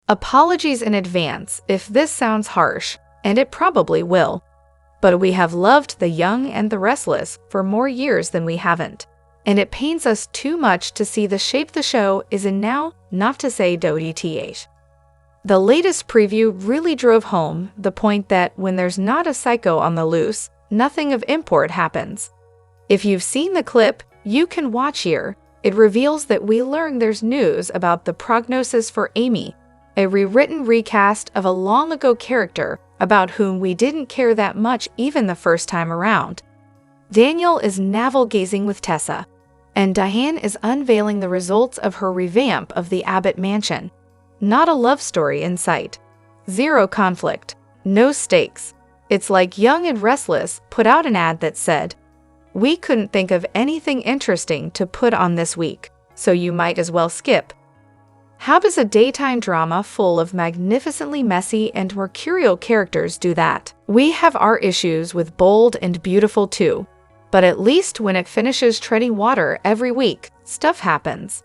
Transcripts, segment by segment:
Apologies in advance if this sounds harsh, and it probably will. But we have loved The Young and the Restless for more years than we haven't. And it pains us too much to see the shape the show is in now, not to say .eth. The latest preview really drove home the point that when there's not a psycho on the loose, nothing of import happens. If you've seen the clip, you can watch here. It reveals that we learn there's news about the prognosis for Amy, a rewritten recast of a long-ago character about whom we didn't care that much even the first time around. Daniel is navel-gazing with Tessa, and Diane is unveiling the results of her revamp of the Abbott mansion. Not a love story in sight. Zero conflict. No stakes. It's like Young and Restless put out an ad that said, "We couldn't think of anything interesting to put on this week, so you might as well skip." How does a daytime drama full of magnificently messy and mercurial characters do that? We have our issues with Bold and Beautiful too, but at least when it finishes treading water every week, stuff happens.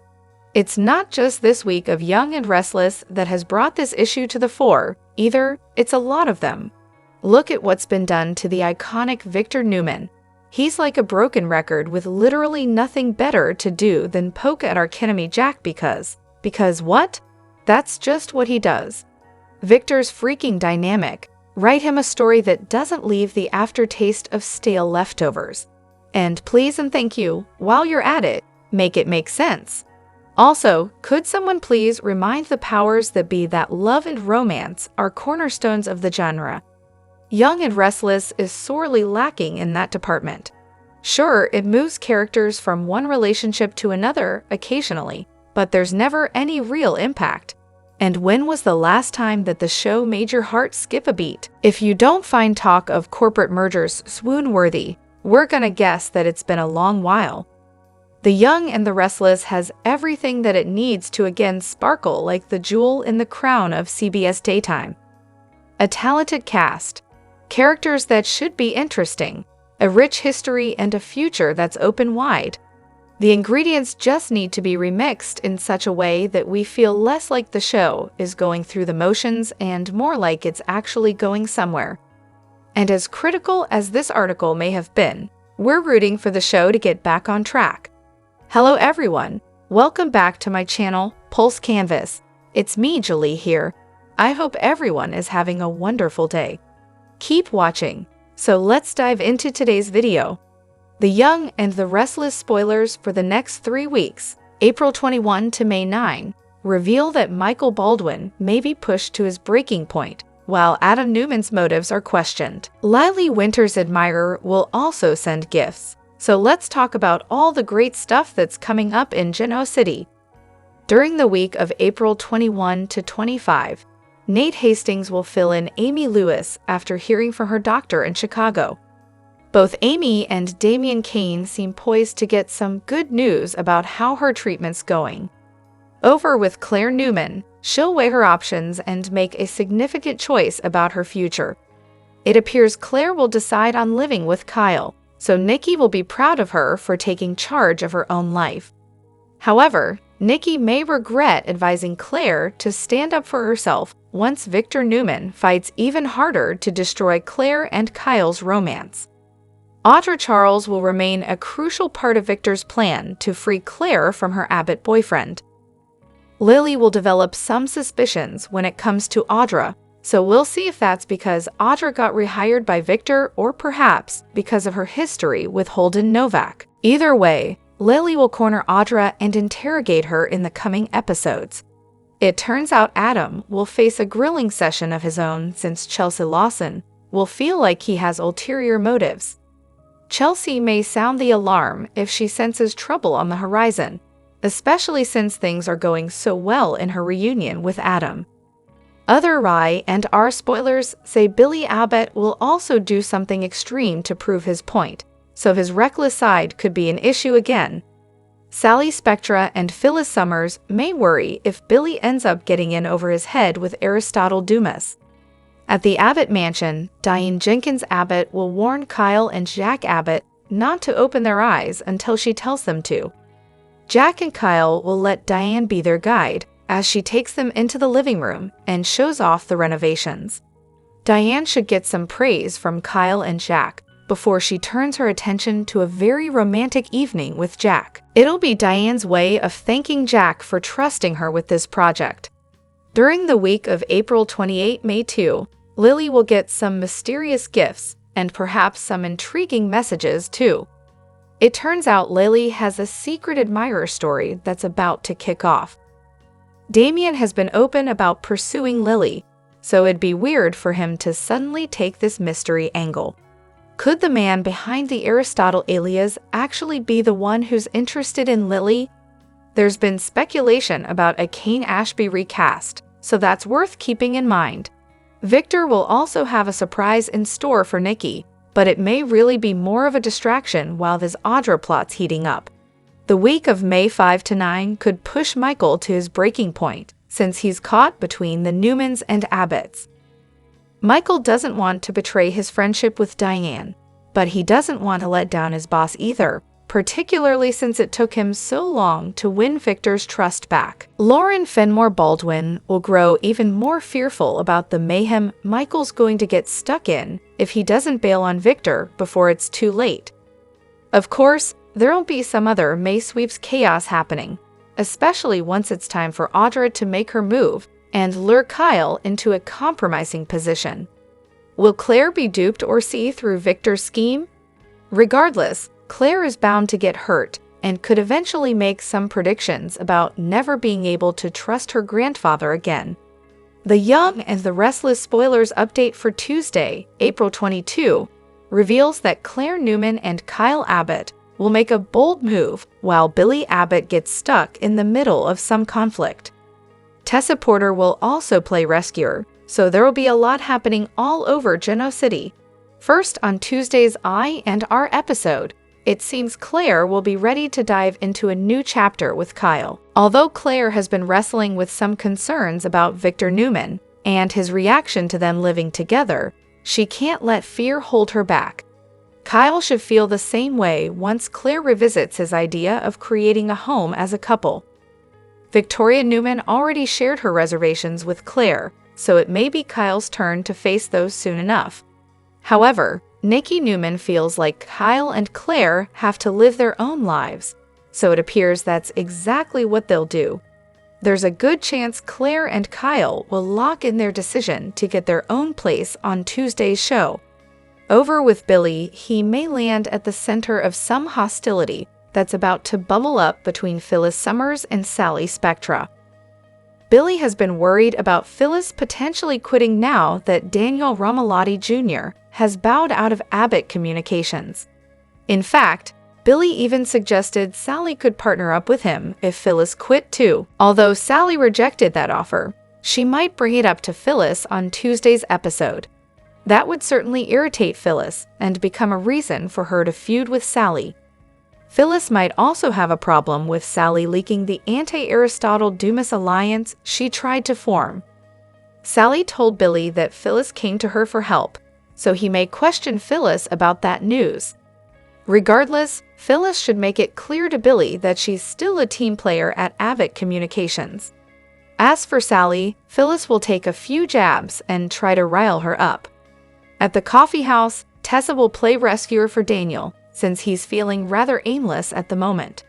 It's not just this week of Young and Restless that has brought this issue to the fore, either, it's a lot of them. Look at what's been done to the iconic Victor Newman. He's like a broken record with literally nothing better to do than poke at our enemy Jack because what? That's just what he does. Victor's freaking dynamic. Write him a story that doesn't leave the aftertaste of stale leftovers. And please and thank you, while you're at it, make it make sense. Also, could someone please remind the powers that be that love and romance are cornerstones of the genre? Young and Restless is sorely lacking in that department. Sure, it moves characters from one relationship to another occasionally, but there's never any real impact. And when was the last time that the show made your heart skip a beat? If you don't find talk of corporate mergers swoon-worthy, we're gonna guess that it's been a long while. The Young and the Restless has everything that it needs to again sparkle like the jewel in the crown of CBS daytime. A talented cast, characters that should be interesting, a rich history and a future that's open wide. The ingredients just need to be remixed in such a way that we feel less like the show is going through the motions and more like it's actually going somewhere. And as critical as this article may have been, we're rooting for the show to get back on track. Hello everyone, welcome back to my channel, Pulse Canvas. It's me, Julie here. I hope everyone is having a wonderful day. Keep watching. So let's dive into today's video. The Young and the Restless spoilers for the next 3 weeks, April 21 to May 9, reveal that Michael Baldwin may be pushed to his breaking point, while Adam Newman's motives are questioned. Lily Winter's admirer will also send gifts. So let's talk about all the great stuff that's coming up in Genoa City. During the week of April 21 to 25, Nate Hastings will fill in Amy Lewis after hearing from her doctor in Chicago. Both Amy and Damian Kane seem poised to get some good news about how her treatment's going. Over with Claire Newman, she'll weigh her options and make a significant choice about her future. It appears Claire will decide on living with Kyle, so Nikki will be proud of her for taking charge of her own life. However, Nikki may regret advising Claire to stand up for herself once Victor Newman fights even harder to destroy Claire and Kyle's romance. Audra Charles will remain a crucial part of Victor's plan to free Claire from her Abbott boyfriend. Lily will develop some suspicions when it comes to Audra, so we'll see if that's because Audra got rehired by Victor or perhaps because of her history with Holden Novak. Either way, Lily will corner Audra and interrogate her in the coming episodes. It turns out Adam will face a grilling session of his own since Chelsea Lawson will feel like he has ulterior motives. Chelsea may sound the alarm if she senses trouble on the horizon, especially since things are going so well in her reunion with Adam. Other Rye and R spoilers say Billy Abbott will also do something extreme to prove his point, so his reckless side could be an issue again. Sally Spectra and Phyllis Summers may worry if Billy ends up getting in over his head with Aristotle Dumis. At the Abbott mansion, Diane Jenkins Abbott will warn Kyle and Jack Abbott not to open their eyes until she tells them to. Jack and Kyle will let Diane be their guide, as she takes them into the living room and shows off the renovations. Diane should get some praise from Kyle and Jack before she turns her attention to a very romantic evening with Jack. It'll be Diane's way of thanking Jack for trusting her with this project. During the week of April 28, May 2, Lily will get some mysterious gifts and perhaps some intriguing messages too. It turns out Lily has a secret admirer story that's about to kick off. Damian has been open about pursuing Lily, so it'd be weird for him to suddenly take this mystery angle. Could the man behind the Aristotle alias actually be the one who's interested in Lily? There's been speculation about a Kane Ashby recast, so that's worth keeping in mind. Victor will also have a surprise in store for Nikki, but it may really be more of a distraction while this Audra plot's heating up. The week of May 5 to 9 could push Michael to his breaking point, since he's caught between the Newmans and Abbotts. Michael doesn't want to betray his friendship with Diane, but he doesn't want to let down his boss either, particularly since it took him so long to win Victor's trust back. Lauren Fenmore Baldwin will grow even more fearful about the mayhem Michael's going to get stuck in if he doesn't bail on Victor before it's too late. Of course, there'll be some other May sweeps chaos happening, especially once it's time for Audra to make her move and lure Kyle into a compromising position. Will Claire be duped or see through Victor's scheme? Regardless, Claire is bound to get hurt and could eventually make some predictions about never being able to trust her grandfather again. The Young and the Restless spoilers update for Tuesday, April 22, reveals that Claire Newman and Kyle Abbott will make a bold move while Billy Abbott gets stuck in the middle of some conflict. Tessa Porter will also play rescuer, so there will be a lot happening all over Genoa City. First, on Tuesday's I and R episode, it seems Claire will be ready to dive into a new chapter with Kyle. Although Claire has been wrestling with some concerns about Victor Newman and his reaction to them living together, she can't let fear hold her back. Kyle should feel the same way once Claire revisits his idea of creating a home as a couple. Victoria Newman already shared her reservations with Claire, so it may be Kyle's turn to face those soon enough. However, Nikki Newman feels like Kyle and Claire have to live their own lives, so it appears that's exactly what they'll do. There's a good chance Claire and Kyle will lock in their decision to get their own place on Tuesday's show. Over with Billy, he may land at the center of some hostility that's about to bubble up between Phyllis Summers and Sally Spectra. Billy has been worried about Phyllis potentially quitting now that Daniel Romalotti Jr. has bowed out of Abbott Communications. In fact, Billy even suggested Sally could partner up with him if Phyllis quit too. Although Sally rejected that offer, she might bring it up to Phyllis on Tuesday's episode. That would certainly irritate Phyllis and become a reason for her to feud with Sally. Phyllis might also have a problem with Sally leaking the anti-Aristotle Dumis alliance she tried to form. Sally told Billy that Phyllis came to her for help, so he may question Phyllis about that news. Regardless, Phyllis should make it clear to Billy that she's still a team player at Abbott Communications. As for Sally, Phyllis will take a few jabs and try to rile her up. At the coffee house, Tessa will play rescuer for Daniel, since he's feeling rather aimless at the moment.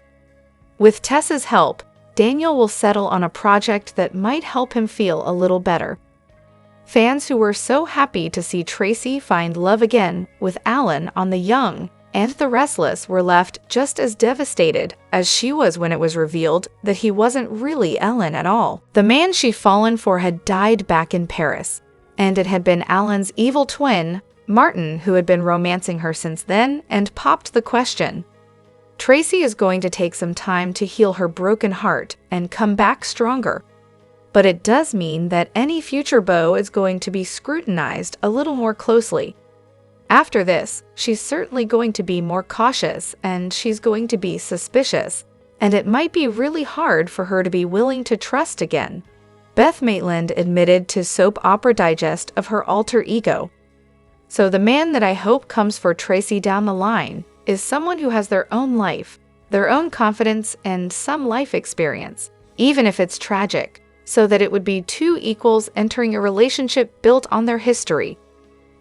With Tessa's help, Daniel will settle on a project that might help him feel a little better. Fans who were so happy to see Tracy find love again with Alan on The Young and the Restless were left just as devastated as she was when it was revealed that he wasn't really Ellen at all. The man she'd fallen for had died back in Paris, and it had been Alan's evil twin, Martin, who had been romancing her since then and popped the question. Tracy is going to take some time to heal her broken heart and come back stronger. But it does mean that any future beau is going to be scrutinized a little more closely. After this, she's certainly going to be more cautious and she's going to be suspicious, and it might be really hard for her to be willing to trust again. Beth Maitland admitted to Soap Opera Digest of her alter ego. So the man that I hope comes for Tracy down the line is someone who has their own life, their own confidence, and some life experience, even if it's tragic. so that it would be two equals entering a relationship built on their history.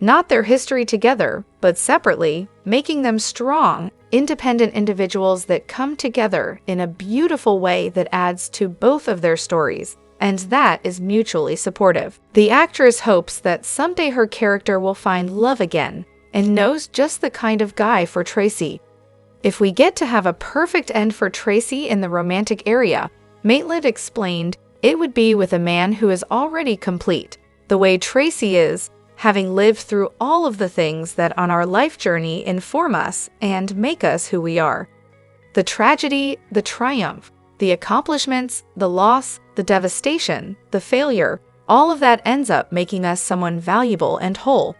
Not their history together, but separately, making them strong, independent individuals that come together in a beautiful way that adds to both of their stories, and that is mutually supportive. The actress hopes that someday her character will find love again, and knows just the kind of guy for Tracy. If we get to have a perfect end for Tracy in the romantic area, Maitland explained, it would be with a man who is already complete, the way Tracy is, having lived through all of the things that on our life journey inform us and make us who we are. The tragedy, the triumph, the accomplishments, the loss, the devastation, the failure, all of that ends up making us someone valuable and whole.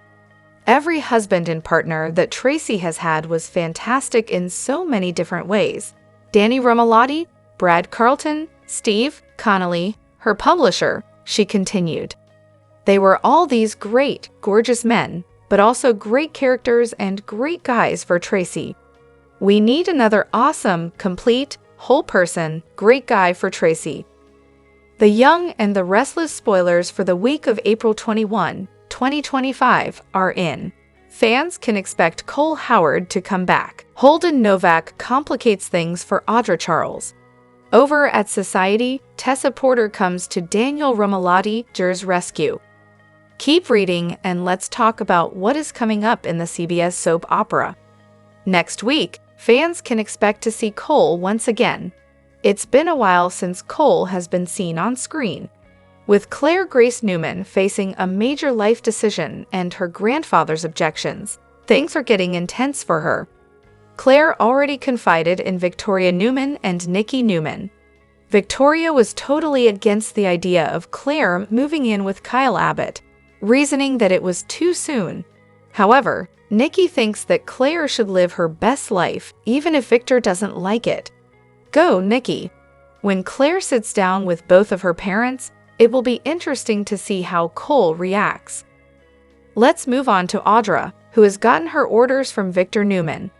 Every husband and partner that Tracy has had was fantastic in so many different ways. Danny Romalotti, Brad Carlton, Steve Connolly, her publisher, she continued. They were all these great, gorgeous men, but also great characters and great guys for Tracy. We need another awesome, complete, whole person, great guy for Tracy. The Young and the Restless spoilers for the week of April 21, 2025 are in. Fans can expect Cole Howard to come back. Holden Novak complicates things for Audra Charles. Over at Society, Tessa Porter comes to Daniel Romalotti-Jur's rescue. Keep reading and let's talk about what is coming up in the CBS soap opera. Next week, fans can expect to see Cole once again. It's been a while since Cole has been seen on screen. With Claire Grace Newman facing a major life decision and her grandfather's objections, things are getting intense for her. Claire already confided in Victoria Newman and Nikki Newman. Victoria was totally against the idea of Claire moving in with Kyle Abbott, reasoning that it was too soon. However, Nikki thinks that Claire should live her best life even if Victor doesn't like it. Go, Nikki! When Claire sits down with both of her parents, it will be interesting to see how Cole reacts. Let's move on to Audra, who has gotten her orders from Victor Newman.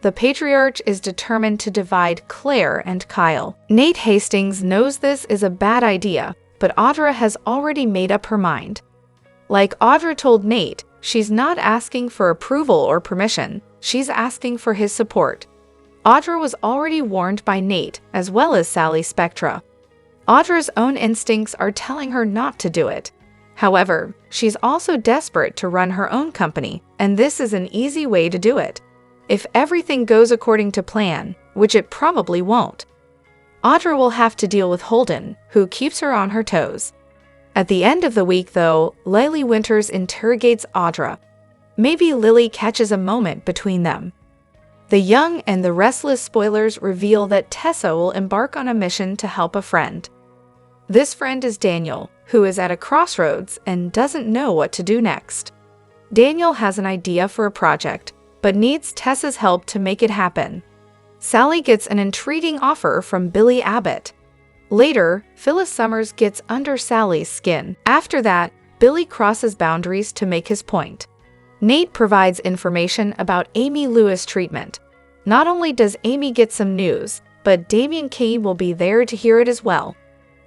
The patriarch is determined to divide Claire and Kyle. Nate Hastings knows this is a bad idea, but Audra has already made up her mind. Like Audra told Nate, she's not asking for approval or permission, she's asking for his support. Audra was already warned by Nate, as well as Sally Spectra. Audra's own instincts are telling her not to do it. However, she's also desperate to run her own company, and this is an easy way to do it. If everything goes according to plan, which it probably won't. Audra will have to deal with Holden, who keeps her on her toes. At the end of the week, though, Lily Winters interrogates Audra. Maybe Lily catches a moment between them. The Young and the Restless spoilers reveal that Tessa will embark on a mission to help a friend. This friend is Daniel, who is at a crossroads and doesn't know what to do next. Daniel has an idea for a project, but needs Tessa's help to make it happen. Sally gets an intriguing offer from Billy Abbott. Later, Phyllis Summers gets under Sally's skin. After that, Billy crosses boundaries to make his point. Nate provides information about Amy Lewis' treatment. Not only does Amy get some news, but Damian Kane will be there to hear it as well.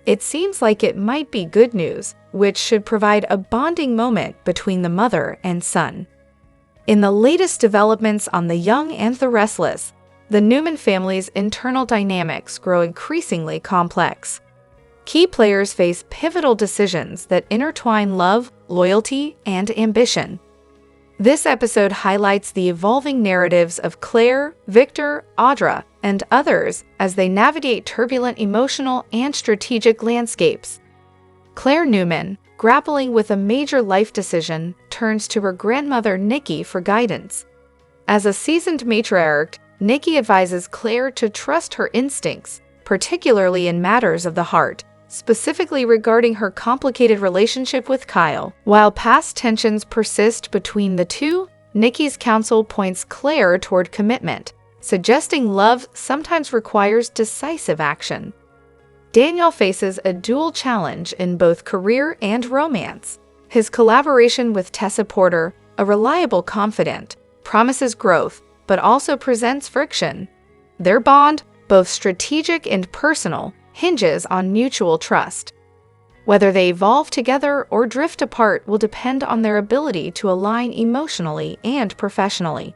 It seems like it might be good news, which should provide a bonding moment between the mother and son. In the latest developments on The Young and the Restless, the Newman family's internal dynamics grow increasingly complex. Key players face pivotal decisions that intertwine love, loyalty, and ambition. This episode highlights the evolving narratives of Claire, Victor, Audra, and others as they navigate turbulent emotional and strategic landscapes. Claire Newman, grappling with a major life decision, turns to her grandmother Nikki for guidance. As a seasoned matriarch, Nikki advises Claire to trust her instincts, particularly in matters of the heart, specifically regarding her complicated relationship with Kyle. While past tensions persist between the two, Nikki's counsel points Claire toward commitment, suggesting love sometimes requires decisive action. Daniel faces a dual challenge in both career and romance. His collaboration with Tessa Porter, a reliable confidant, promises growth, but also presents friction. Their bond, both strategic and personal, hinges on mutual trust. Whether they evolve together or drift apart will depend on their ability to align emotionally and professionally.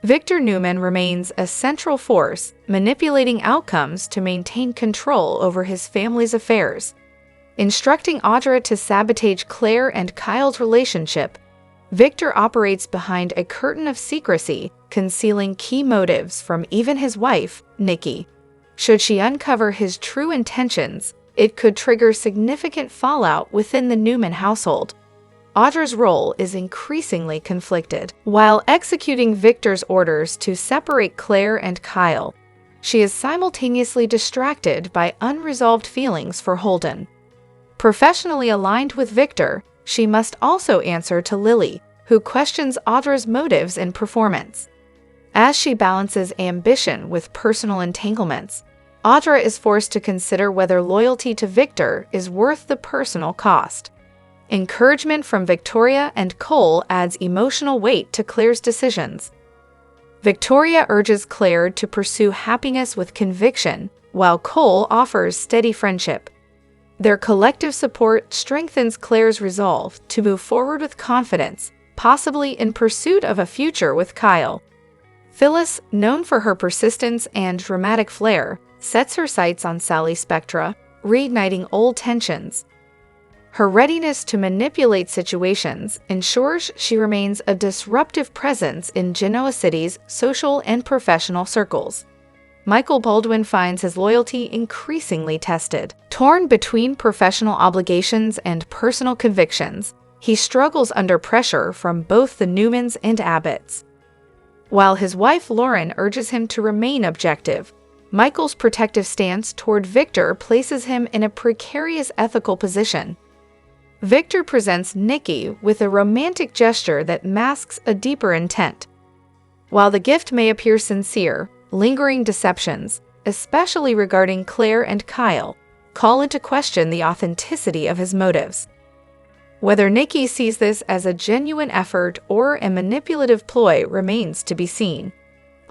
Victor Newman remains a central force, manipulating outcomes to maintain control over his family's affairs. Instructing Audra to sabotage Claire and Kyle's relationship, Victor operates behind a curtain of secrecy, concealing key motives from even his wife, Nikki. Should she uncover his true intentions, it could trigger significant fallout within the Newman household. Audra's role is increasingly conflicted. While executing Victor's orders to separate Claire and Kyle, she is simultaneously distracted by unresolved feelings for Holden. Professionally aligned with Victor, she must also answer to Lily, who questions Audra's motives and performance. As she balances ambition with personal entanglements, Audra is forced to consider whether loyalty to Victor is worth the personal cost. Encouragement from Victoria and Cole adds emotional weight to Claire's decisions. Victoria urges Claire to pursue happiness with conviction, while Cole offers steady friendship. Their collective support strengthens Claire's resolve to move forward with confidence, possibly in pursuit of a future with Kyle. Phyllis, known for her persistence and dramatic flair, sets her sights on Sally Spectra, reigniting old tensions. Her readiness to manipulate situations ensures she remains a disruptive presence in Genoa City's social and professional circles. Michael Baldwin finds his loyalty increasingly tested. Torn between professional obligations and personal convictions, he struggles under pressure from both the Newmans and Abbotts. While his wife Lauren urges him to remain objective, Michael's protective stance toward Victor places him in a precarious ethical position. Victor presents Nikki with a romantic gesture that masks a deeper intent. While the gift may appear sincere, lingering deceptions, especially regarding Claire and Kyle, call into question the authenticity of his motives. Whether Nikki sees this as a genuine effort or a manipulative ploy remains to be seen.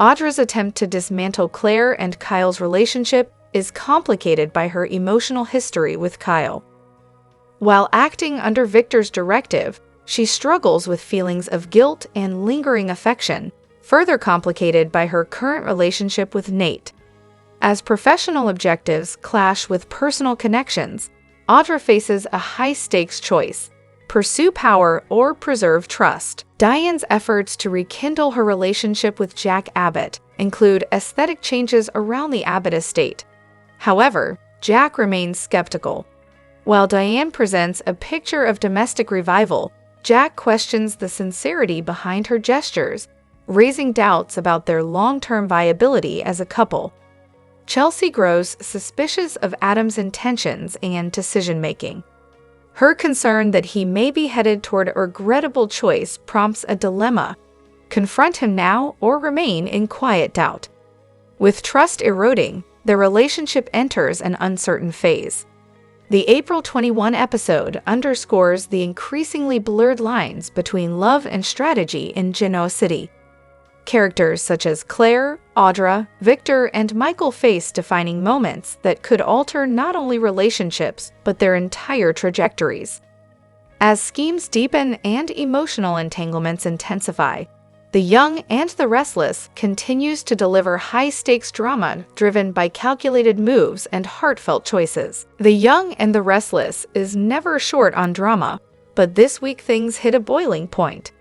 Audra's attempt to dismantle Claire and Kyle's relationship is complicated by her emotional history with Kyle. While acting under Victor's directive, she struggles with feelings of guilt and lingering affection, further complicated by her current relationship with Nate. As professional objectives clash with personal connections, Audra faces a high-stakes choice: pursue power or preserve trust. Diane's efforts to rekindle her relationship with Jack Abbott include aesthetic changes around the Abbott estate. However, Jack remains skeptical. While Diane presents a picture of domestic revival, Jack questions the sincerity behind her gestures, raising doubts about their long-term viability as a couple. Chelsea grows suspicious of Adam's intentions and decision-making. Her concern that he may be headed toward a regrettable choice prompts a dilemma: confront him now or remain in quiet doubt. With trust eroding, their relationship enters an uncertain phase. The April 21 episode underscores the increasingly blurred lines between love and strategy in Genoa City. Characters such as Claire, Audra, Victor, and Michael face defining moments that could alter not only relationships, but their entire trajectories. As schemes deepen and emotional entanglements intensify, The Young and the Restless continues to deliver high-stakes drama driven by calculated moves and heartfelt choices. The Young and the Restless is never short on drama, but this week things hit a boiling point.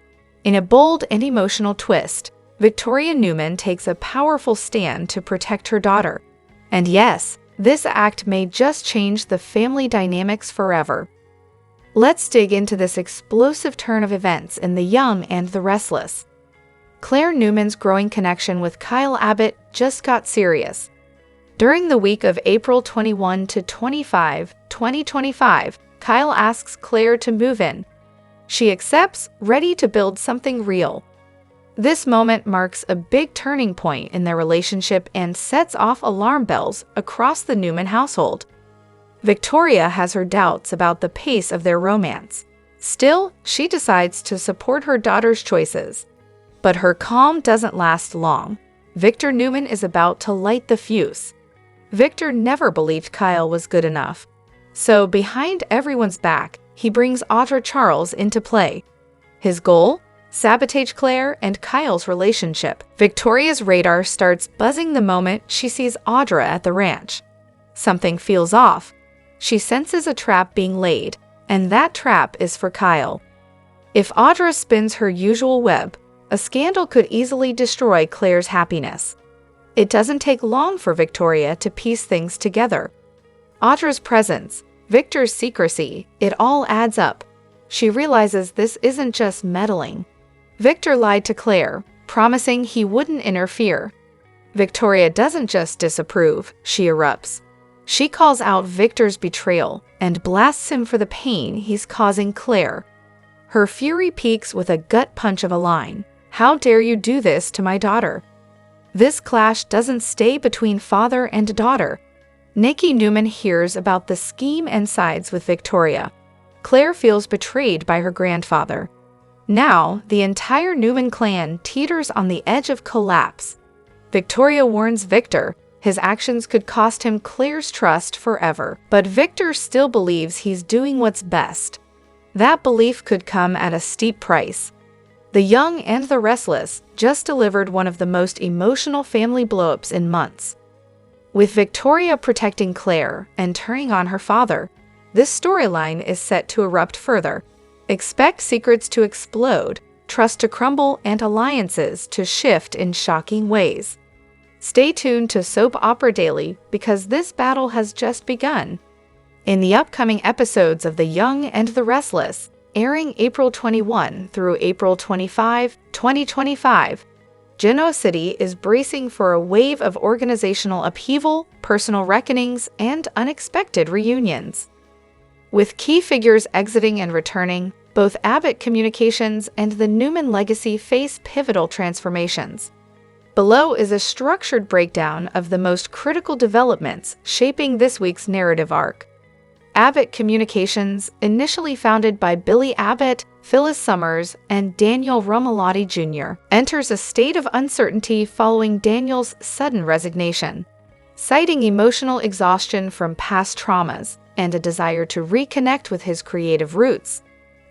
In a bold and emotional twist, Victoria Newman takes a powerful stand to protect her daughter. And yes, this act may just change the family dynamics forever. Let's dig into this explosive turn of events in The Young and the Restless. Claire Newman's growing connection with Kyle Abbott just got serious. During the week of April 21 to 25, 2025, Kyle asks Claire to move in. She accepts, ready to build something real. This moment marks a big turning point in their relationship and sets off alarm bells across the Newman household. Victoria has her doubts about the pace of their romance. Still, she decides to support her daughter's choices. But her calm doesn't last long. Victor Newman is about to light the fuse. Victor never believed Kyle was good enough. So behind everyone's back, he brings Audra Charles into play. His goal? Sabotage Claire and Kyle's relationship. Victoria's radar starts buzzing the moment she sees Audra at the ranch. Something feels off. She senses a trap being laid, and that trap is for Kyle. If Audra spins her usual web, a scandal could easily destroy Claire's happiness. It doesn't take long for Victoria to piece things together. Audra's presence, Victor's secrecy, it all adds up. She realizes this isn't just meddling. Victor lied to Claire, promising he wouldn't interfere. Victoria doesn't just disapprove, she erupts. She calls out Victor's betrayal and blasts him for the pain he's causing Claire. Her fury peaks with a gut punch of a line. "How dare you do this to my daughter?" This clash doesn't stay between father and daughter. Nikki Newman hears about the scheme and sides with Victoria. Claire feels betrayed by her grandfather. Now, the entire Newman clan teeters on the edge of collapse. Victoria warns Victor his actions could cost him Claire's trust forever, but Victor still believes he's doing what's best. That belief could come at a steep price. The Young and the Restless just delivered one of the most emotional family blow-ups in months. With Victoria protecting Claire and turning on her father, this storyline is set to erupt further. Expect secrets to explode, trust to crumble, and alliances to shift in shocking ways. Stay tuned to Soap Opera Daily because this battle has just begun. In the upcoming episodes of The Young and the Restless, airing April 21 through April 25, 2025, Genoa City is bracing for a wave of organizational upheaval, personal reckonings, and unexpected reunions. With key figures exiting and returning, both Abbott Communications and the Newman legacy face pivotal transformations. Below is a structured breakdown of the most critical developments shaping this week's narrative arc. Abbott Communications, initially founded by Billy Abbott, Phyllis Summers, and Daniel Romalotti Jr., enters a state of uncertainty following Daniel's sudden resignation. Citing emotional exhaustion from past traumas and a desire to reconnect with his creative roots,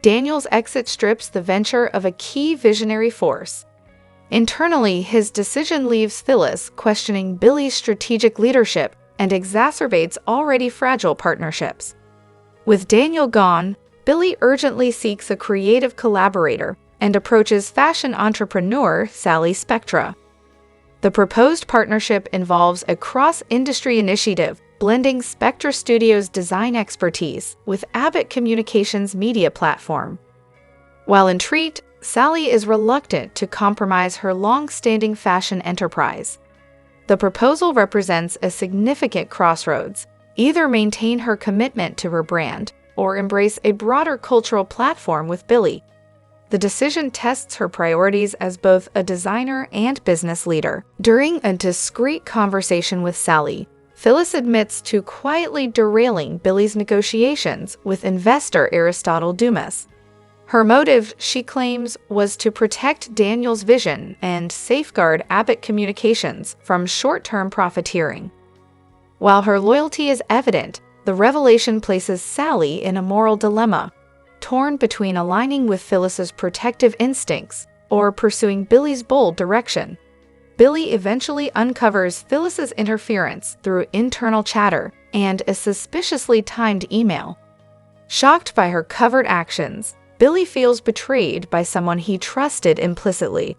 Daniel's exit strips the venture of a key visionary force. Internally, his decision leaves Phyllis questioning Billy's strategic leadership and exacerbates already fragile partnerships. With Daniel gone, Billy urgently seeks a creative collaborator and approaches fashion entrepreneur Sally Spectra. The proposed partnership involves a cross-industry initiative blending Spectra Studios' design expertise with Abbott Communications' media platform. While intrigued, Sally is reluctant to compromise her long-standing fashion enterprise. The proposal represents a significant crossroads: either maintain her commitment to her brand or embrace a broader cultural platform with Billy. The decision tests her priorities as both a designer and business leader. During a discreet conversation with Sally, Phyllis admits to quietly derailing Billy's negotiations with investor Aristotle Dumis. Her motive, she claims, was to protect Daniel's vision and safeguard Abbott Communications from short-term profiteering. While her loyalty is evident, the revelation places Sally in a moral dilemma, torn between aligning with Phyllis's protective instincts or pursuing Billy's bold direction. Billy eventually uncovers Phyllis's interference through internal chatter and a suspiciously timed email. Shocked by her covert actions, Billy feels betrayed by someone he trusted implicitly.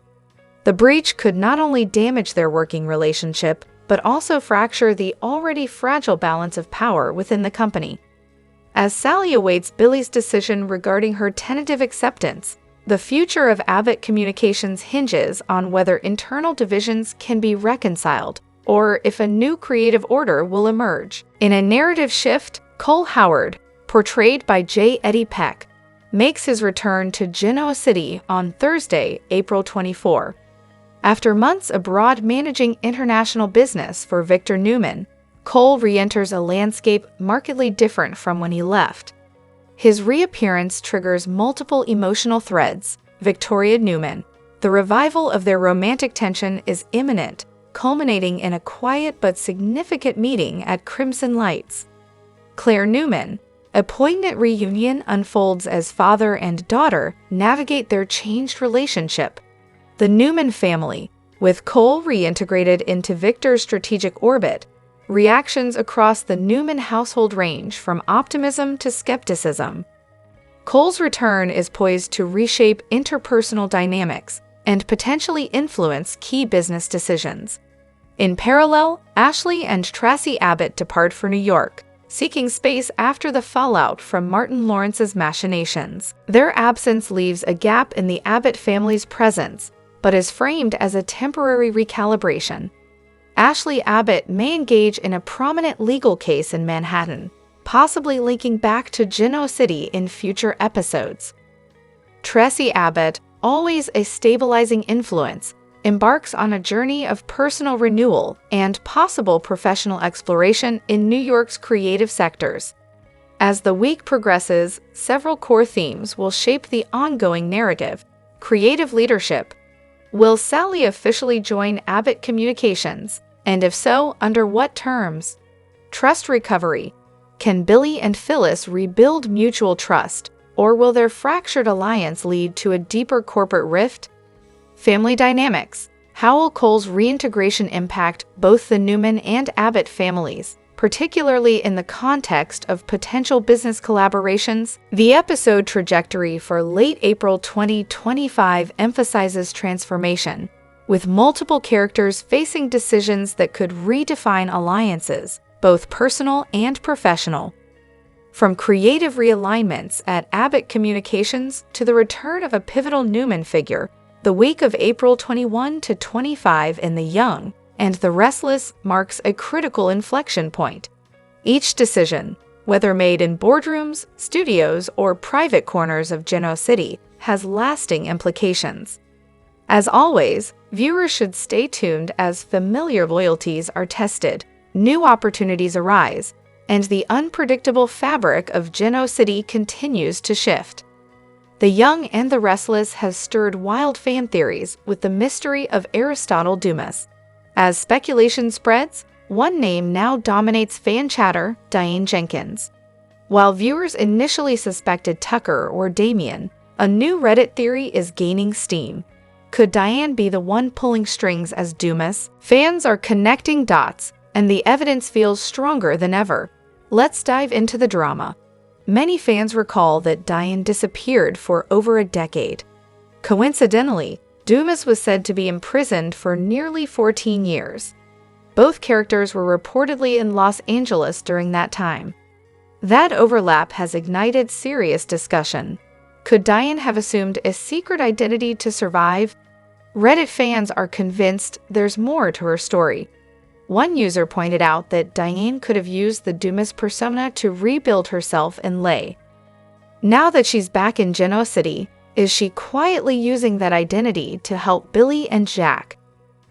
The breach could not only damage their working relationship, but also fracture the already fragile balance of power within the company. As Sally awaits Billy's decision regarding her tentative acceptance, the future of Abbott Communications hinges on whether internal divisions can be reconciled or if a new creative order will emerge. In a narrative shift, Cole Howard, portrayed by J. Eddie Peck, makes his return to Genoa City on Thursday, April 24. After months abroad managing international business for Victor Newman, Cole re-enters a landscape markedly different from when he left. His reappearance triggers multiple emotional threads. Victoria Newman. The revival of their romantic tension is imminent, culminating in a quiet but significant meeting at Crimson Lights. Claire Newman. A poignant reunion unfolds as father and daughter navigate their changed relationship. The Newman family, with Cole reintegrated into Victor's strategic orbit. Reactions across the Newman household range from optimism to skepticism. Cole's return is poised to reshape interpersonal dynamics and potentially influence key business decisions. In parallel, Ashley and Tracy Abbott depart for New York, seeking space after the fallout from Martin Lawrence's machinations. Their absence leaves a gap in the Abbott family's presence, but is framed as a temporary recalibration. Ashley Abbott may engage in a prominent legal case in Manhattan, possibly linking back to Genoa City in future episodes. Tracy Abbott, always a stabilizing influence, embarks on a journey of personal renewal and possible professional exploration in New York's creative sectors. As the week progresses, several core themes will shape the ongoing narrative. Creative leadership. Will Sally officially join Abbott Communications? And if so, under what terms? Trust recovery. Can Billy and Phyllis rebuild mutual trust, or will their fractured alliance lead to a deeper corporate rift? Family dynamics. How will Cole's reintegration impact both the Newman and Abbott families, particularly in the context of potential business collaborations? The episode trajectory for late April 2025 emphasizes transformation, with multiple characters facing decisions that could redefine alliances, both personal and professional. From creative realignments at Abbott Communications to the return of a pivotal Newman figure, the week of April 21 to 25 in The Young and the Restless marks a critical inflection point. Each decision, whether made in boardrooms, studios, or private corners of Genoa City, has lasting implications. As always, viewers should stay tuned as familiar loyalties are tested, new opportunities arise, and the unpredictable fabric of Genoa City continues to shift. The Young and the Restless has stirred wild fan theories with the mystery of Aristotle Dumis. As speculation spreads, one name now dominates fan chatter: Diane Jenkins. While viewers initially suspected Tucker or Damian, a new Reddit theory is gaining steam. Could Diane be the one pulling strings as Dumis? Fans are connecting dots, and the evidence feels stronger than ever. Let's dive into the drama. Many fans recall that Diane disappeared for over a decade. Coincidentally, Dumis was said to be imprisoned for nearly 14 years. Both characters were reportedly in Los Angeles during that time. That overlap has ignited serious discussion. Could Diane have assumed a secret identity to survive? Reddit fans are convinced there's more to her story. One user pointed out that Diane could have used the Dumis persona to rebuild herself in Lay. Now that she's back in Genoa City, is she quietly using that identity to help Billy and Jack?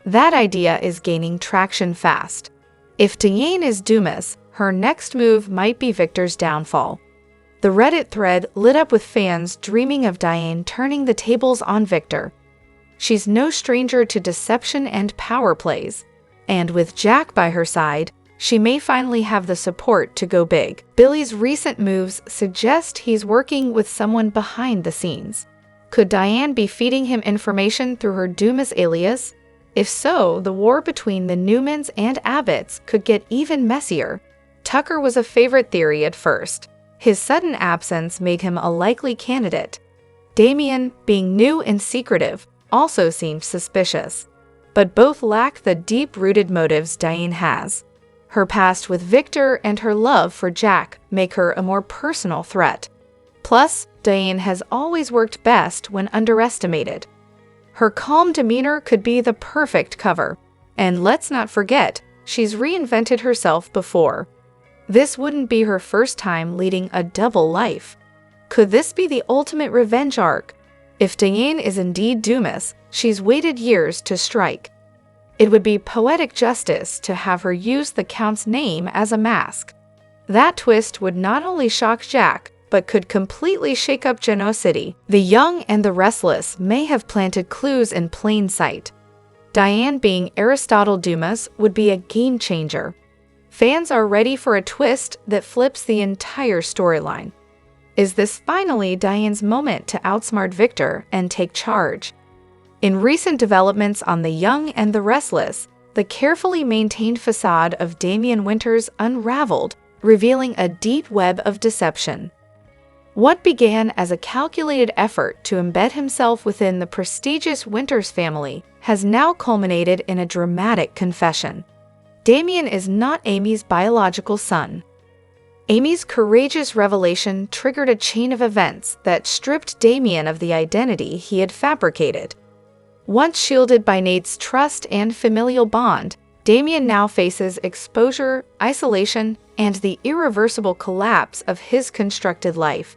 That idea is gaining traction fast. If Diane is Dumis, her next move might be Victor's downfall. The Reddit thread lit up with fans dreaming of Diane turning the tables on Victor. She's no stranger to deception and power plays. And with Jack by her side, she may finally have the support to go big. Billy's recent moves suggest he's working with someone behind the scenes. Could Diane be feeding him information through her Dumis alias? If so, the war between the Newmans and Abbotts could get even messier. Tucker was a favorite theory at first. His sudden absence made him a likely candidate. Damian, being new and secretive, also seemed suspicious. But both lack the deep-rooted motives Diane has. Her past with Victor and her love for Jack make her a more personal threat. Plus, Diane has always worked best when underestimated. Her calm demeanor could be the perfect cover. And let's not forget, she's reinvented herself before. This wouldn't be her first time leading a double life. Could this be the ultimate revenge arc? If Diane is indeed Dumis, she's waited years to strike. It would be poetic justice to have her use the Count's name as a mask. That twist would not only shock Jack, but could completely shake up Genoa City. The Young and the Restless may have planted clues in plain sight. Diane being Aristotle Dumis would be a game changer. Fans are ready for a twist that flips the entire storyline. Is this finally Diane's moment to outsmart Victor and take charge? In recent developments on The Young and the Restless, the carefully maintained facade of Damian Winters unraveled, revealing a deep web of deception. What began as a calculated effort to embed himself within the prestigious Winters family has now culminated in a dramatic confession. Damian is not Amy's biological son. Amy's courageous revelation triggered a chain of events that stripped Damian of the identity he had fabricated. Once shielded by Nate's trust and familial bond, Damian now faces exposure, isolation, and the irreversible collapse of his constructed life.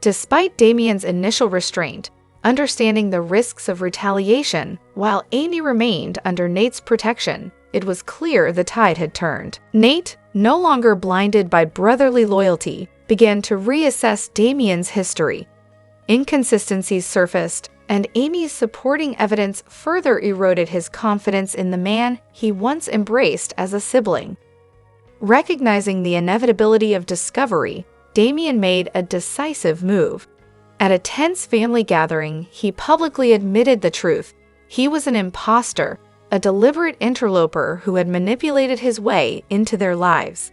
Despite Damian's initial restraint, understanding the risks of retaliation, while Amy remained under Nate's protection, it was clear the tide had turned. Nate, no longer blinded by brotherly loyalty, began to reassess Damian's history. Inconsistencies surfaced, and Amy's supporting evidence further eroded his confidence in the man he once embraced as a sibling. Recognizing the inevitability of discovery, Damian made a decisive move. At a tense family gathering, he publicly admitted the truth. He was an imposter, a deliberate interloper who had manipulated his way into their lives.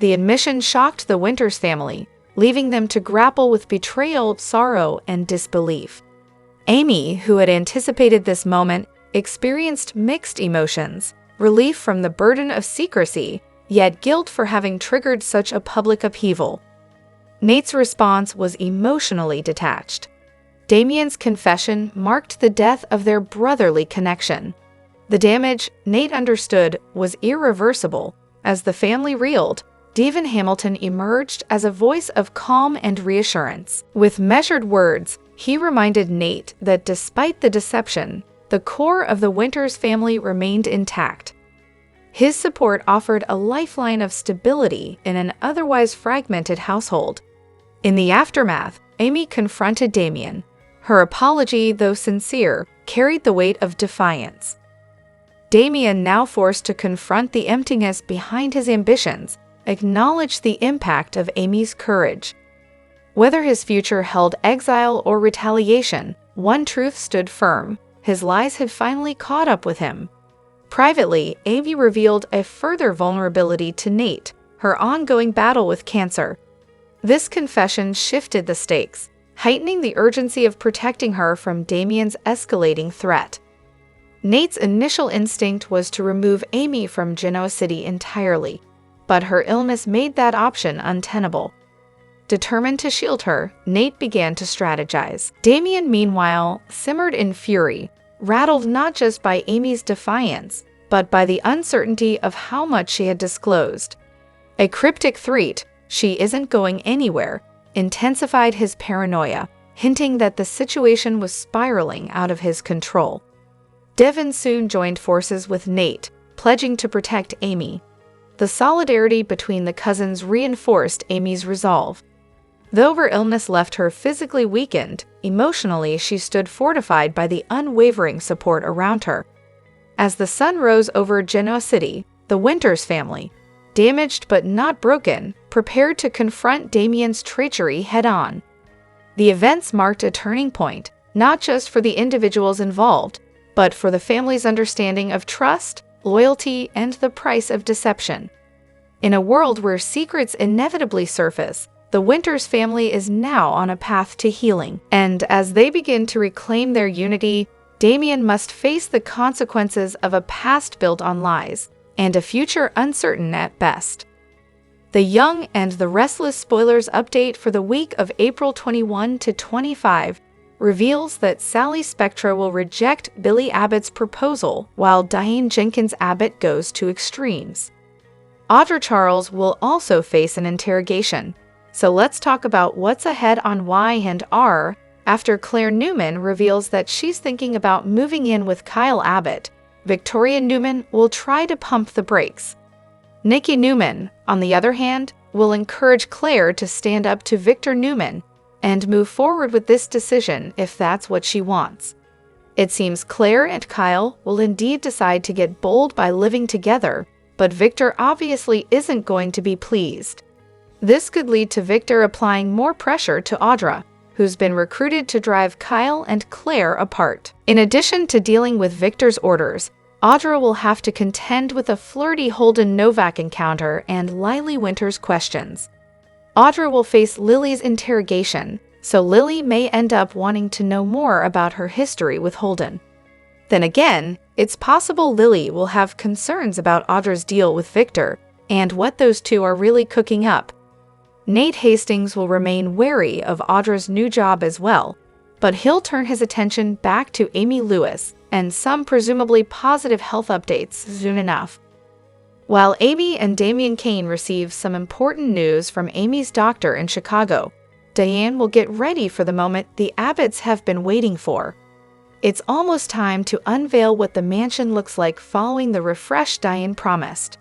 The admission shocked the Winters family, leaving them to grapple with betrayal, sorrow, and disbelief. Amy, who had anticipated this moment, experienced mixed emotions, relief from the burden of secrecy, yet guilt for having triggered such a public upheaval. Nate's response was emotionally detached. Damian's confession marked the death of their brotherly connection. The damage, Nate understood, was irreversible. As the family reeled, Devon Hamilton emerged as a voice of calm and reassurance. With measured words, he reminded Nate that despite the deception, the core of the Winters family remained intact. His support offered a lifeline of stability in an otherwise fragmented household. In the aftermath, Amy confronted Damian. Her apology, though sincere, carried the weight of defiance. Damian, now forced to confront the emptiness behind his ambitions, acknowledged the impact of Amy's courage. Whether his future held exile or retaliation, one truth stood firm: his lies had finally caught up with him. Privately, Amy revealed a further vulnerability to Nate: her ongoing battle with cancer. This confession shifted the stakes, heightening the urgency of protecting her from Damian's escalating threat. Nate's initial instinct was to remove Amy from Genoa City entirely, but her illness made that option untenable. Determined to shield her, Nate began to strategize. Damian, meanwhile, simmered in fury, rattled not just by Amy's defiance, but by the uncertainty of how much she had disclosed. A cryptic threat, "She isn't going anywhere," intensified his paranoia, hinting that the situation was spiraling out of his control. Devon soon joined forces with Nate, pledging to protect Amy. The solidarity between the cousins reinforced Amy's resolve. Though her illness left her physically weakened, emotionally she stood fortified by the unwavering support around her. As the sun rose over Genoa City, the Winters family, damaged but not broken, prepared to confront Damian's treachery head-on. The events marked a turning point, not just for the individuals involved, but for the family's understanding of trust, loyalty, and the price of deception. In a world where secrets inevitably surface, the Winters family is now on a path to healing, and as they begin to reclaim their unity, Damian must face the consequences of a past built on lies, and a future uncertain at best. The Young and the Restless spoilers update for the week of April 21 to 25 reveals that Sally Spectra will reject Billy Abbott's proposal while Diane Jenkins Abbott goes to extremes. Audra Charles will also face an interrogation. So let's talk about what's ahead on Y and R after Claire Newman reveals that she's thinking about moving in with Kyle Abbott. Victoria Newman will try to pump the brakes. Nikki Newman, on the other hand, will encourage Claire to stand up to Victor Newman and move forward with this decision if that's what she wants. It seems Claire and Kyle will indeed decide to get bold by living together, but Victor obviously isn't going to be pleased. This could lead to Victor applying more pressure to Audra, who's been recruited to drive Kyle and Claire apart. In addition to dealing with Victor's orders, Audra will have to contend with a flirty Holden Novak encounter and Lily Winter's questions. Audra will face Lily's interrogation, so Lily may end up wanting to know more about her history with Holden. Then again, it's possible Lily will have concerns about Audra's deal with Victor and what those two are really cooking up. Nate Hastings will remain wary of Audra's new job as well, but he'll turn his attention back to Amy Lewis and some presumably positive health updates soon enough. While Amy and Damian Kane receive some important news from Amy's doctor in Chicago, Diane will get ready for the moment the Abbotts have been waiting for. It's almost time to unveil what the mansion looks like following the refresh Diane promised.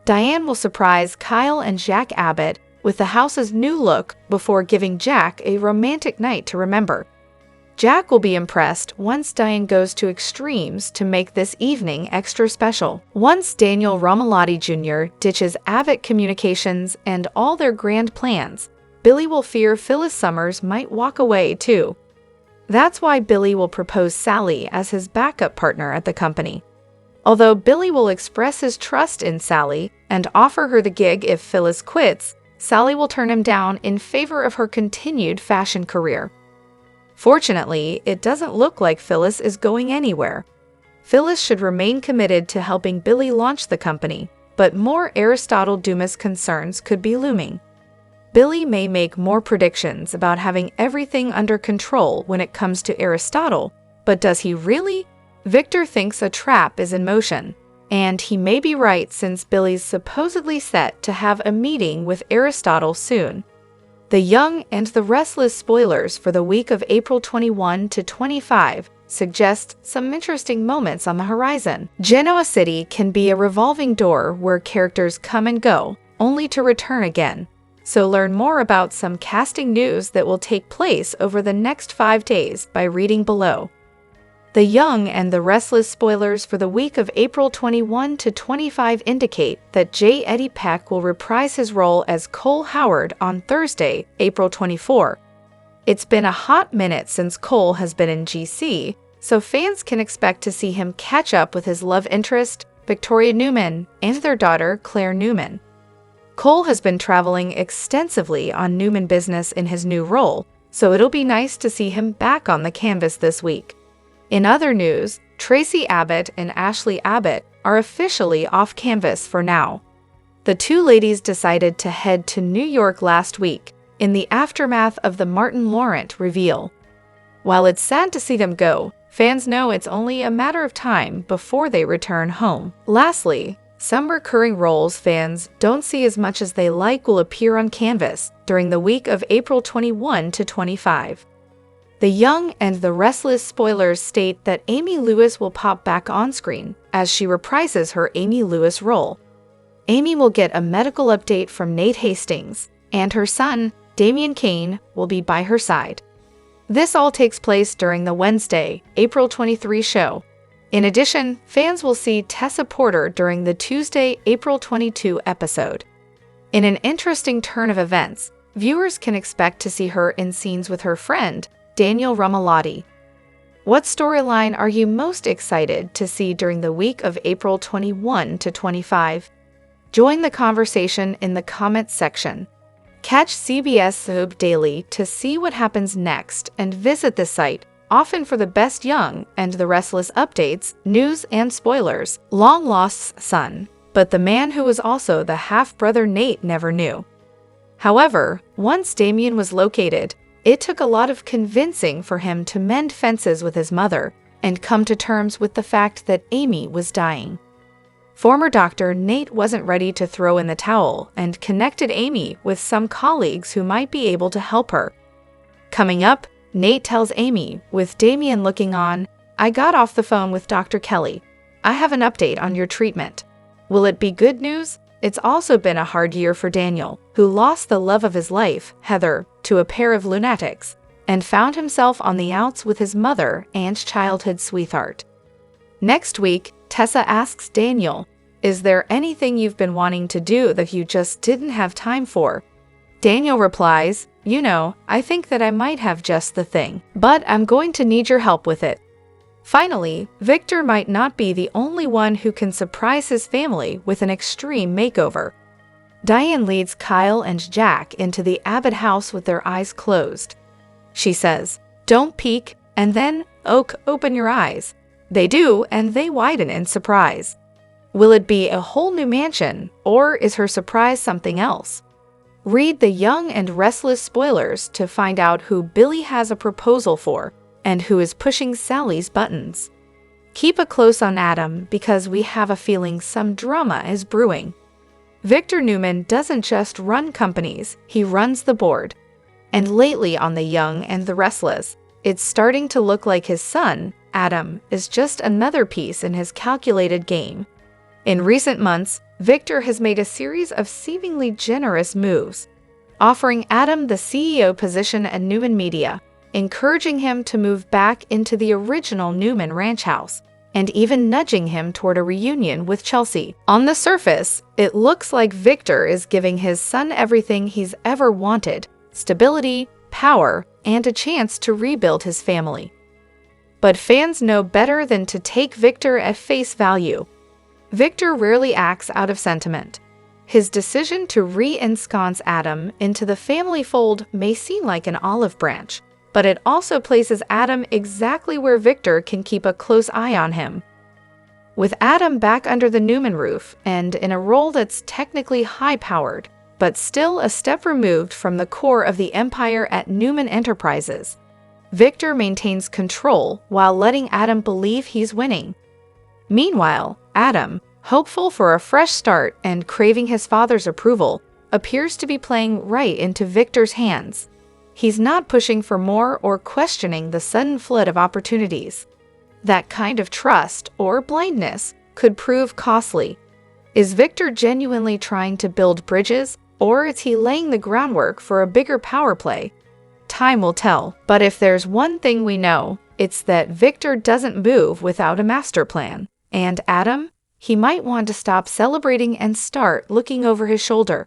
Diane will surprise Kyle and Jack Abbott with the house's new look before giving Jack a romantic night to remember. Jack will be impressed once Diane goes to extremes to make this evening extra special. Once Daniel Romalotti Jr. ditches Abbott Communications and all their grand plans, Billy will fear Phyllis Summers might walk away too. That's why Billy will propose Sally as his backup partner at the company. Although Billy will express his trust in Sally and offer her the gig if Phyllis quits, Sally will turn him down in favor of her continued fashion career. Fortunately, it doesn't look like Phyllis is going anywhere. Phyllis should remain committed to helping Billy launch the company, but more Aristotle Dumis concerns could be looming. Billy may make more predictions about having everything under control when it comes to Aristotle, but does he really? Victor thinks a trap is in motion, and he may be right since Billy's supposedly set to have a meeting with Aristotle soon. The Young and the Restless spoilers for the week of April 21 to 25 suggest some interesting moments on the horizon. Genoa City can be a revolving door where characters come and go, only to return again. So learn more about some casting news that will take place over the next 5 days by reading below. The Young and the Restless spoilers for the week of April 21 to 25 indicate that J. Eddie Peck will reprise his role as Cole Howard on Thursday, April 24. It's been a hot minute since Cole has been in GC, so fans can expect to see him catch up with his love interest, Victoria Newman, and their daughter, Claire Newman. Cole has been traveling extensively on Newman business in his new role, so it'll be nice to see him back on the canvas this week. In other news, Tracy Abbott and Ashley Abbott are officially off canvas for now. The two ladies decided to head to New York last week, in the aftermath of the Martin Laurent reveal. While it's sad to see them go, fans know it's only a matter of time before they return home. Lastly, some recurring roles fans don't see as much as they like will appear on canvas during the week of April 21 to 25. The Young and the Restless spoilers state that Amy Lewis will pop back on screen as she reprises her Amy Lewis role. Amy will get a medical update from Nate Hastings, and her son, Damian Kane, will be by her side. This all takes place during the Wednesday, April 23 show. In addition, fans will see Tessa Porter during the Tuesday, April 22 episode. In an interesting turn of events, viewers can expect to see her in scenes with her friend, Daniel Romalotti. What storyline are you most excited to see during the week of April 21 to 25? Join the conversation in the comments section. Catch CBS Soap Daily to see what happens next and visit the site often for the best Young and the Restless updates, news, and spoilers. Long lost son, but the man who was also the half-brother Nate never knew. However, once Damian was located, it took a lot of convincing for him to mend fences with his mother and come to terms with the fact that Amy was dying. Former doctor Nate wasn't ready to throw in the towel and connected Amy with some colleagues who might be able to help her. Coming up, Nate tells Amy, with Damian looking on, "I got off the phone with Dr. Kelly. I have an update on your treatment." Will it be good news? It's also been a hard year for Daniel, who lost the love of his life, Heather, to a pair of lunatics, and found himself on the outs with his mother and childhood sweetheart. Next week, Tessa asks Daniel, Is there anything you've been wanting to do that you just didn't have time for? Daniel replies, I think that I might have just the thing, but I'm going to need your help with it. Finally, Victor might not be the only one who can surprise his family with an extreme makeover. Diane leads Kyle and Jack into the Abbott house with their eyes closed. She says, "Don't peek," and then, open your eyes. They do, and they widen in surprise. Will it be a whole new mansion, or is her surprise something else? Read the Young and Restless spoilers to find out who Billy has a proposal for and who is pushing Sally's buttons. Keep a close on Adam because we have a feeling some drama is brewing. Victor Newman doesn't just run companies, he runs the board. And lately on The Young and the Restless, it's starting to look like his son, Adam, is just another piece in his calculated game. In recent months, Victor has made a series of seemingly generous moves, offering Adam the CEO position at Newman Media, encouraging him to move back into the original Newman ranch house, and even nudging him toward a reunion with Chelsea. On the surface, it looks like Victor is giving his son everything he's ever wanted: stability, power, and a chance to rebuild his family. But fans know better than to take Victor at face value. Victor rarely acts out of sentiment. His decision to re-ensconce Adam into the family fold may seem like an olive branch, but it also places Adam exactly where Victor can keep a close eye on him. With Adam back under the Newman roof and in a role that's technically high-powered, but still a step removed from the core of the empire at Newman Enterprises, Victor maintains control while letting Adam believe he's winning. Meanwhile, Adam, hopeful for a fresh start and craving his father's approval, appears to be playing right into Victor's hands. He's not pushing for more or questioning the sudden flood of opportunities. That kind of trust or blindness could prove costly. Is Victor genuinely trying to build bridges, or is he laying the groundwork for a bigger power play? Time will tell, but if there's one thing we know, it's that Victor doesn't move without a master plan. And Adam? He might want to stop celebrating and start looking over his shoulder.